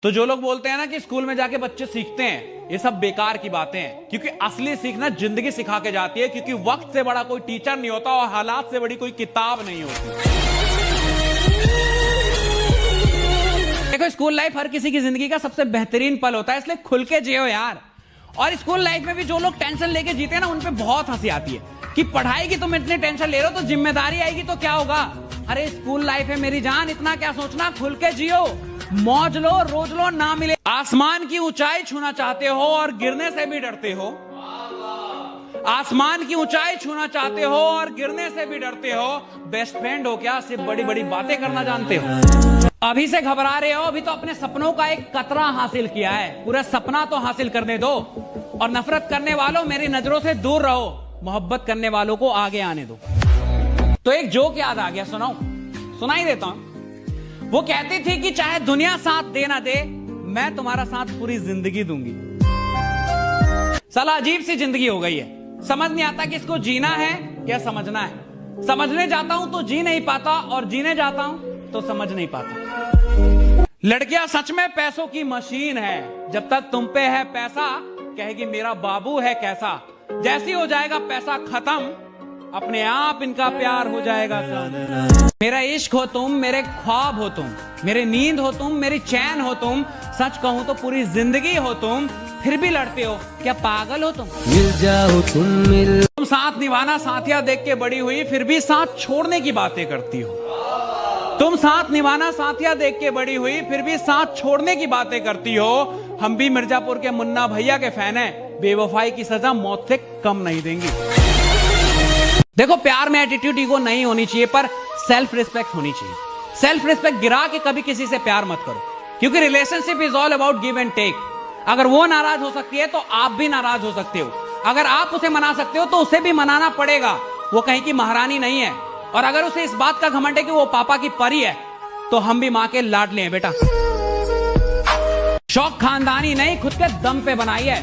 तो जो लोग बोलते हैं ना कि स्कूल में जाके बच्चे सीखते हैं, ये सब बेकार की बातें हैं। क्योंकि असली सीखना जिंदगी सिखा के जाती है। क्योंकि वक्त से बड़ा कोई टीचर नहीं होता और हालात से बड़ी कोई किताब नहीं होती। देखो, स्कूल लाइफ हर किसी की जिंदगी का सबसे बेहतरीन पल होता है, इसलिए खुल के जियो यार। और स्कूल लाइफ में भी जो लोग टेंशन लेके जीते हैं ना, उन पे बहुत हंसी आती है कि पढ़ाई की तुम इतनी टेंशन ले रहे हो तो जिम्मेदारी आएगी तो क्या होगा। अरे स्कूल लाइफ है मेरी जान, इतना क्या सोचना, खुल के जियो, मौज लो, रोज लो, ना मिले। आसमान की ऊंचाई छूना चाहते हो और गिरने से भी डरते हो। आसमान की ऊंचाई छूना चाहते हो और गिरने से भी डरते हो। बेस्ट फ्रेंड हो क्या, सिर्फ बड़ी बड़ी बातें करना जानते हो। अभी से घबरा रहे हो, अभी तो अपने सपनों का एक कतरा हासिल किया है, पूरा सपना तो हासिल करने दो। और नफरत करने वालों, मेरी नजरों से दूर रहो, मोहब्बत करने वालों को आगे आने दो। तो एक जोक याद आ गया, सुनाऊं? सुनाई देता हूं। वो कहती थी कि चाहे दुनिया साथ दे ना दे, मैं तुम्हारा साथ पूरी जिंदगी दूंगी। साला अजीब सी जिंदगी हो गई है, समझ नहीं आता कि इसको जीना है या समझना है। समझने जाता हूं तो जी नहीं पाता, और जीने जाता हूं तो समझ नहीं पाता। लड़कियां सच में पैसों की मशीन है। जब तक तुम पे है पैसा, कहेगी मेरा बाबू है कैसा। जैसी हो जाएगा पैसा खत्म, अपने आप इनका प्यार हो जाएगा कम। मेरा इश्क हो तुम, मेरे ख्वाब हो तुम, मेरी नींद हो तुम, मेरी चैन हो तुम। सच कहूं तो पूरी जिंदगी हो तुम, फिर भी लड़ते हो, क्या पागल हो तुम? मिल जाओ तुम साथ निभाना साथिया देख के बड़ी हुई, फिर भी साथ छोड़ने की बातें करती हो। तुम साथ निभाना साथिया देख के बड़ी हुई, फिर भी साथ छोड़ने की बातें करती हो। हम भी मिर्जापुर के मुन्ना भैया के फैन हैं, बेवफाई की सजा मौत से कम नहीं देंगी। देखो, प्यार में एटीट्यूड, ईगो नहीं होनी चाहिए, पर सेल्फ रिस्पेक्ट होनी चाहिए। सेल्फ रिस्पेक्ट गिरा के कभी किसी से प्यार मत करो, क्योंकि relationship is all about give and take. अगर वो नाराज हो सकती है तो आप भी नाराज हो सकते हो। अगर आप उसे मना सकते हो तो उसे भी मनाना पड़ेगा। वो कहीं की महारानी नहीं है। और अगर उसे इस बात का घमंड है कि वो पापा की परी है, तो हम भी मां के लाडले हैं बेटा। शौक खानदानी नहीं, खुद के दम पे बनाई है।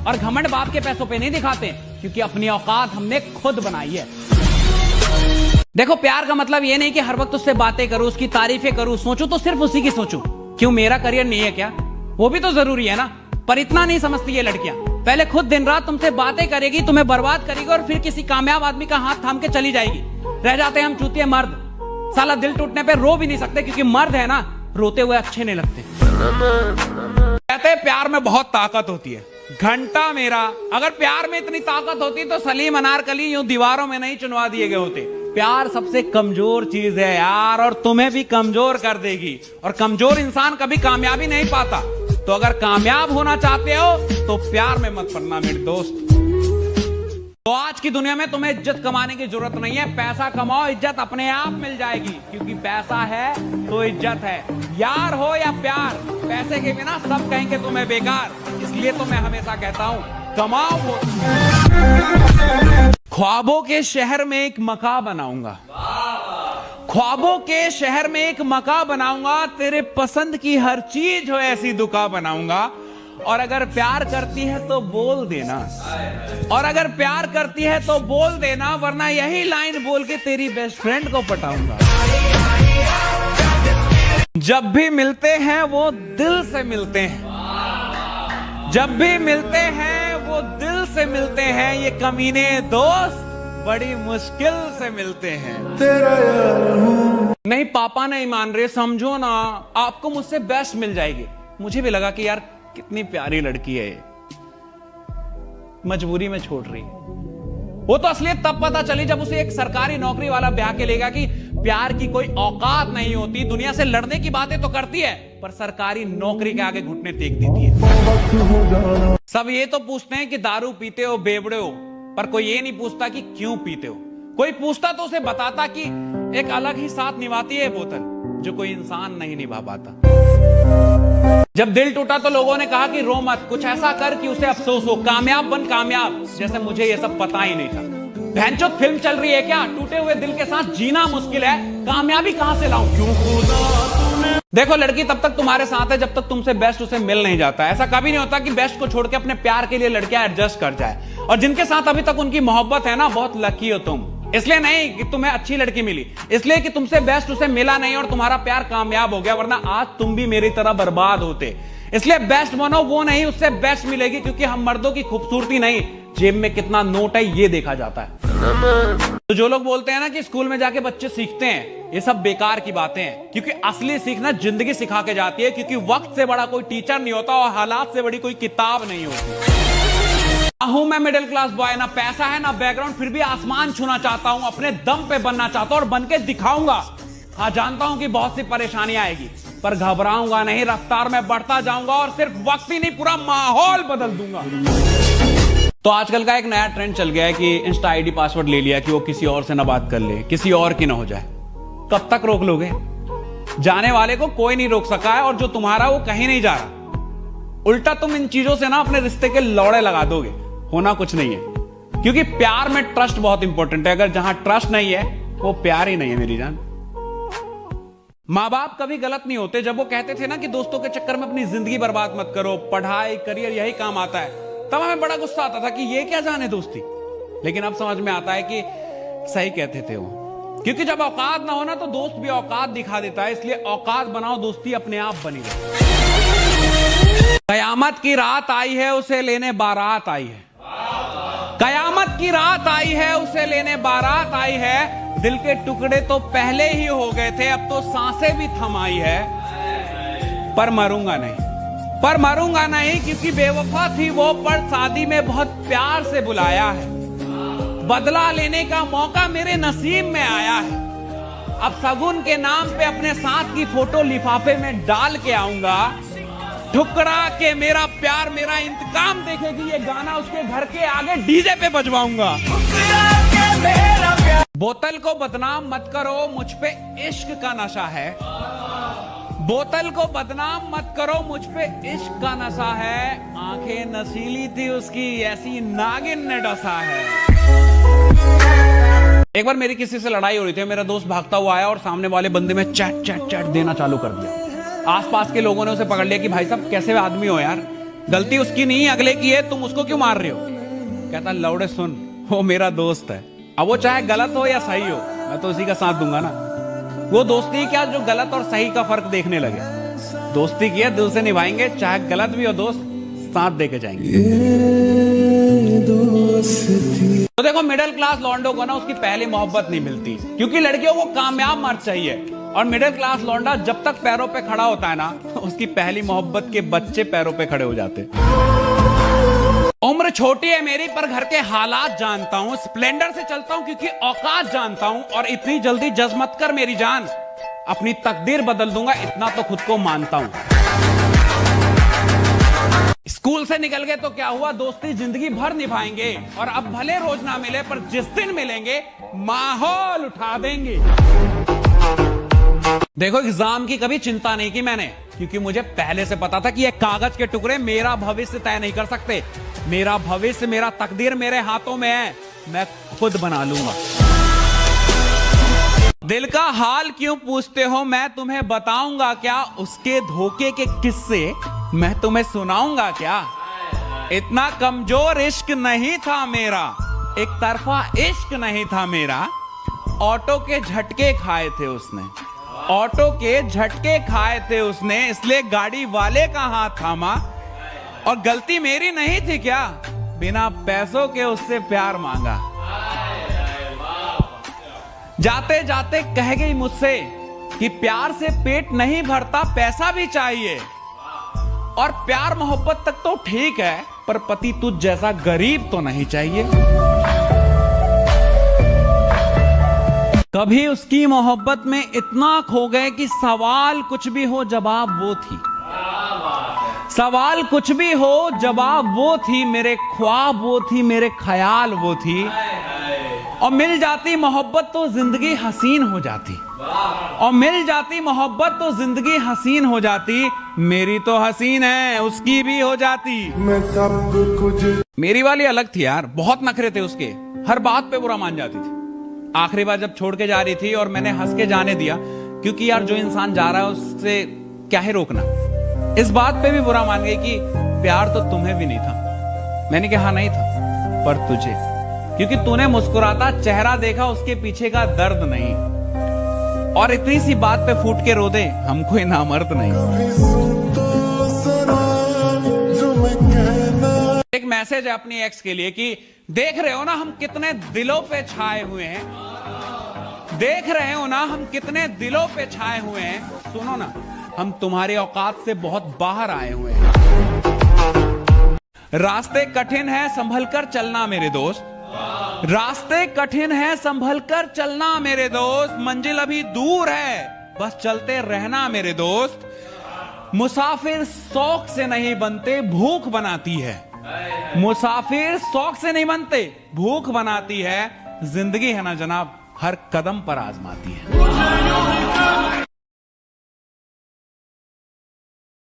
और घमंड बाप के पैसों पे नहीं दिखाते, क्योंकि अपनी औकात हमने खुद बनाई है। देखो, प्यार का मतलब ये नहीं कि हर वक्त उससे बातें करूं, उसकी तारीफें करूं, सोचूं तो सिर्फ उसी की सोचूं। क्यों, मेरा करियर नहीं है क्या? वो भी तो जरूरी है ना। पर इतना नहीं समझती ये लड़कियां। पहले खुद दिन रात तुमसे बातें करेगी, तुम्हें बर्बाद करेगी, और फिर किसी कामयाब आदमी का हाथ थाम के चली जाएगी। रह जाते हैं हम चूतिए मर्द। साला दिल टूटने पे रो भी नहीं सकते, क्योंकि मर्द है ना, रोते हुए अच्छे नहीं लगते। कहते हैं प्यार में बहुत ताकत होती है। घंटा मेरा, अगर प्यार में इतनी ताकत होती तो सलीम अनारकली यूं दीवारों में नहीं चुनवा दिए गए होते। प्यार सबसे कमजोर चीज है यार, और तुम्हें भी कमजोर कर देगी। और कमजोर इंसान कभी कामयाबी नहीं पाता। तो अगर कामयाब होना चाहते हो तो प्यार में मत पड़ना मेरे दोस्त। तो आज की दुनिया में तुम्हें इज्जत कमाने की जरूरत नहीं है। पैसा कमाओ, इज्जत अपने आप मिल जाएगी, क्योंकि पैसा है तो इज्जत है। यार हो या प्यार, पैसे के बिना सब कहेंगे तुम्हें बेकार। इसलिए तो मैं हमेशा कहता हूं, कमाओ वो। ख्वाबों के शहर में एक मकान बनाऊंगा। ख्वाबों के शहर में एक मकान बनाऊंगा। तेरे पसंद की हर चीज हो ऐसी दुकान बनाऊंगा। और अगर प्यार करती है तो बोल देना, और अगर प्यार करती है तो बोल देना, वरना यही लाइन बोल के तेरी बेस्ट फ्रेंड को पटाऊंगा। जब भी मिलते हैं वो दिल से मिलते हैं। जब भी मिलते हैं वो दिल से मिलते हैं। ये कमीने दोस्त बड़ी मुश्किल से मिलते हैं। नहीं, पापा नहीं मान रहे, समझो ना, आपको मुझसे बेस्ट मिल जाएगी। मुझे भी लगा कि यार कितनी प्यारी लड़की है ये, मजबूरी में छोड़ रही है। वो तो असलियत तब पता चली जब उसे एक सरकारी नौकरी वाला ब्याह के लेगा कि प्यार की कोई औकात नहीं होती। दुनिया से लड़ने की बातें तो करती है, पर सरकारी नौकरी के आगे घुटने टेक देती है। सब ये तो पूछते हैं कि दारू पीते हो, बेवड़े हो, पर कोई ये नहीं पूछता कि क्यों पीते हो। कोई पूछता तो उसे बताता कि एक अलग ही साथ निभाती है बोतल, जो कोई इंसान नहीं निभा पाता। जब दिल टूटा तो लोगों ने कहा कि रो मत, कुछ ऐसा कर कि उसे अफसोस हो। कामयाब बन कामयाब, जैसे मुझे ये सब पता ही नहीं था। भैंचोद फिल्म चल रही है क्या? टूटे हुए दिल के साथ जीना मुश्किल है, कामयाबी कहां से लाऊं? देखो, लड़की तब तक तुम्हारे साथ है जब तक तुमसे बेस्ट उसे मिल नहीं जाता। ऐसा कभी नहीं होता कि बेस्ट को छोड़ के अपने प्यार के लिए लड़कियां एडजस्ट कर जाए। और जिनके साथ अभी तक उनकी मोहब्बत है ना, बहुत लकी हो तुम। इसलिए नहीं कि तुम्हें अच्छी लड़की मिली, इसलिए कि तुमसे बेस्ट उसे मिला नहीं और तुम्हारा प्यार कामयाब हो गया, वरना आज तुम भी मेरी तरह बर्बाद होते। इसलिए बेस्ट बनो, वो नहीं उससे बेस्ट मिलेगी, क्योंकि हम मर्दों की खूबसूरती नहीं, जेब में कितना नोट है ये देखा जाता है। तो जो लोग बोलते हैं ना कि स्कूल में जाके बच्चे सीखते हैं, ये सब बेकार की बातें हैं, क्योंकि असली सीखना जिंदगी सिखा के जाती है, क्योंकि वक्त से बड़ा कोई टीचर नहीं होता और हालात से बड़ी कोई किताब नहीं होती। हूं मैं मिडिल क्लास बॉय, ना पैसा है ना बैकग्राउंड, फिर भी आसमान छूना चाहता हूं, अपने दम पे बनना चाहता हूं और बन के दिखाऊंगा। हाँ जानता हूं कि बहुत सी परेशानी आएगी, पर घबराऊंगा नहीं, रफ्तार में बढ़ता जाऊंगा और सिर्फ वक्त ही नहीं पूरा माहौल बदल दूंगा। तो आजकल का एक नया ट्रेंड चल गया है कि इंस्टा आईडी पासवर्ड ले लिया कि वो किसी और से ना बात कर ले, किसी और की ना हो जाए। कब तक रोक लोगे? जाने वाले को कोई नहीं रोक सका है और जो तुम्हारा वो कहीं नहीं जा रहा। उल्टा तुम इन चीजों से ना अपने रिश्ते के लौड़े लगा दोगे। होना कुछ नहीं है, क्योंकि प्यार में ट्रस्ट बहुत इंपॉर्टेंट है। अगर जहां ट्रस्ट नहीं है वो प्यार ही नहीं है मेरी जान। माँ बाप कभी गलत नहीं होते। जब वो कहते थे ना कि दोस्तों के चक्कर में अपनी जिंदगी बर्बाद मत करो, पढ़ाई करियर यही काम आता है, तब हमें बड़ा गुस्सा आता था कि ये क्या जाने दोस्ती। लेकिन अब समझ में आता है कि सही कहते थे वो, क्योंकि जब औकात ना हो ना तो दोस्त भी औकात दिखा देता है। इसलिए औकात बनाओ, दोस्ती अपने आप बनी रहे। कयामत की रात आई है, उसे लेने बारात आई है। कयामत की रात आई है, उसे लेने बारात आई है। दिल के टुकड़े तो पहले ही हो गए थे, अब तो सांसें भी थमाई है। पर मरूंगा नहीं, पर मरूंगा नहीं, क्योंकि बेवफा थी वो, पर शादी में बहुत प्यार से बुलाया है। बदला लेने का मौका मेरे नसीब में आया है। अब सगुन के नाम पे अपने साथ की फोटो लिफाफे में डाल के आऊंगा। ठुकरा के मेरा प्यार मेरा इंतकाम देखेगी, ये गाना उसके घर के आगे डीजे पे बजवाऊंगा। बोतल को बदनाम मत करो, मुझ पे इश्क का नशा है। बोतल को बदनाम मत करो, मुझ पे इश्क का नशा है। आंखें नशीली थी उसकी, ऐसी नागिन ने डसा है। एक बार मेरी किसी से लड़ाई हो रही थी, मेरा दोस्त भागता हुआ आया और सामने वाले बंदे में चैट चैट चैट देना चालू कर दिया। आसपास के लोगों ने उसे पकड़ लिया कि भाई साहब कैसे आदमी हो यार, गलती उसकी नहीं अगले की है, तुम उसको क्यों मार रहे हो? कहता लौड़े सुन, वो मेरा दोस्त है, अब वो चाहे गलत हो या सही हो, मैं तो उसी का साथ दूंगा ना। वो दोस्ती क्या जो गलत और सही का फर्क देखने लगे। दोस्ती की है, दिल से निभाएंगे, चाहे गलत भी हो दोस्त, साथ देके जाएंगे। तो देखो मिडिल क्लास लौंडो को ना उसकी पहली मोहब्बत नहीं मिलती, क्योंकि लड़कियों को कामयाब मर्द चाहिए। और मिडिल क्लास लौंडा जब तक पैरों पे खड़ा होता है ना, उसकी पहली मोहब्बत के बच्चे पैरों पे खड़े हो जाते। उम्र छोटी है मेरी, पर घर के हालात जानता हूं। स्प्लेंडर से चलता हूं क्योंकि औकात जानता हूं। और इतनी जल्दी जज मत कर मेरी जान, अपनी तकदीर बदल दूंगा, इतना तो खुद को मानता हूं। स्कूल से निकल गए तो क्या हुआ, दोस्ती जिंदगी भर निभाएंगे। और अब भले रोज ना मिले, पर जिस दिन मिलेंगे माहौल उठा देंगे। देखो एग्जाम की कभी चिंता नहीं की मैंने, क्योंकि मुझे पहले से पता था कि ये कागज के टुकड़े मेरा भविष्य तय नहीं कर सकते। मेरा भविष्य, मेरा तकदीर मेरे हाथों में है, मैं खुद बना लूंगा। दिल का हाल क्यों पूछते हो, मैं तुम्हें बताऊंगा क्या। उसके धोखे के किस्से मैं तुम्हें सुनाऊंगा क्या। इतना कमजोर इश्क नहीं था मेरा, एक तरफा इश्क नहीं था मेरा। ऑटो के झटके खाए थे उसने, ऑटो के झटके खाए थे उसने, इसलिए गाड़ी वाले का हाथ थामा। और गलती मेरी नहीं थी क्या, बिना पैसों के उससे प्यार मांगा। जाते जाते कह गई मुझसे कि प्यार से पेट नहीं भरता, पैसा भी चाहिए। और प्यार मोहब्बत तक तो ठीक है, पर पति तुझ जैसा गरीब तो नहीं चाहिए। कभी उसकी मोहब्बत में इतना खो गए कि सवाल कुछ भी हो जवाब वो थी। सवाल कुछ भी हो जवाब वो थी, मेरे ख्वाब वो थी, मेरे ख्याल वो थी। और मिल जाती मोहब्बत तो जिंदगी हसीन हो जाती। और मिल जाती मोहब्बत तो जिंदगी हसीन हो जाती। मेरी तो हसीन है, उसकी भी हो जाती। मैं सब कुछ। मेरी वाली अलग थी यार, बहुत नखरे थे उसके, हर बात पे बुरा मान जाती थी। आखिरी बार जब छोड़ के जा रही थी और मैंने हंस के जाने दिया, क्योंकि यार जो इंसान जा रहा है उससे क्या है रोकना। इस बात पे भी बुरा मान गई कि प्यार तो तुम्हें भी नहीं था। मैंने कहा नहीं था, पर तुझे। क्योंकि तूने मुस्कुराता चेहरा देखा, उसके पीछे का दर्द नहीं। और इतनी सी बात पे फूट के रो दे, हम कोई नामर्द नहीं। एक मैसेज है अपनी एक्स के लिए कि देख रहे हो ना हम कितने दिलों पे छाए हुए हैं, देख रहे हो ना हम कितने दिलों पे छाए हुए हैं। सुनो ना, हम तुम्हारी औकात से बहुत बाहर आए हुए हैं। रास्ते कठिन है, संभल कर चलना मेरे दोस्त। रास्ते कठिन है, संभल कर चलना मेरे दोस्त। मंजिल अभी दूर है, बस चलते रहना मेरे दोस्त। मुसाफिर शौक से नहीं बनते, भूख बनाती है। मुसाफिर शौक से नहीं बनते, भूख बनाती है। जिंदगी है ना जनाब, हर कदम पर आजमाती है।